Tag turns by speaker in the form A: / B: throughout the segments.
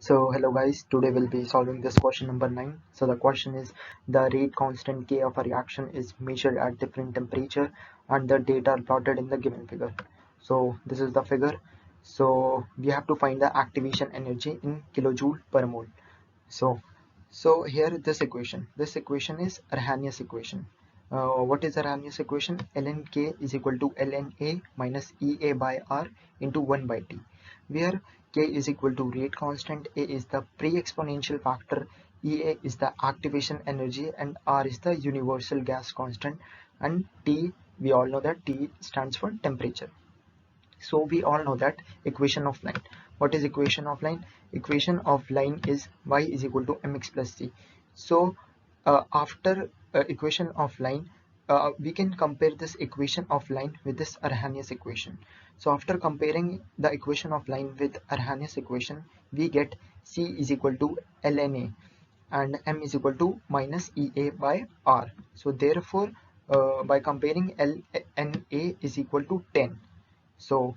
A: So hello guys, today we'll be solving this question number 9. So the question is, the rate constant K of a reaction is measured at different temperature and the data are plotted in the given figure. So this is the figure. So we have to find the activation energy in kilojoule per mole. So here this equation is Arrhenius equation. What is Arrhenius equation? Ln K is equal to ln A minus EA by R into 1 by T, where K is equal to rate constant, A is the pre-exponential factor, EA is the activation energy, and R is the universal gas constant, and T, we all know that T stands for temperature. So we all know that equation of line. What is equation of line? Equation of line is y is equal to mx plus c. So after equation of line, we can compare this equation of line with this Arrhenius equation. So after comparing the equation of line with Arrhenius equation, we get c is equal to ln A and m is equal to minus ea by r. So therefore by comparing ln A is equal to 10. So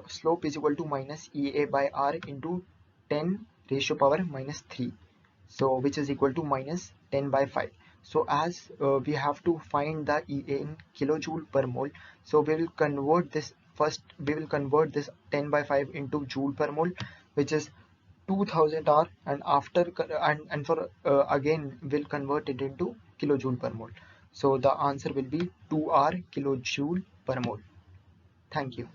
A: slope is equal to minus EA by R into 10 ratio power minus 3. So which is equal to minus 10 by 5. So as we have to find the EA in kilojoule per mole, so we will convert this first. We will convert this 10 by 5 into joule per mole, which is 2000 R, and after and for again we'll convert it into kilojoule per mole. So the answer will be 2R kilojoule per mole. Thank you.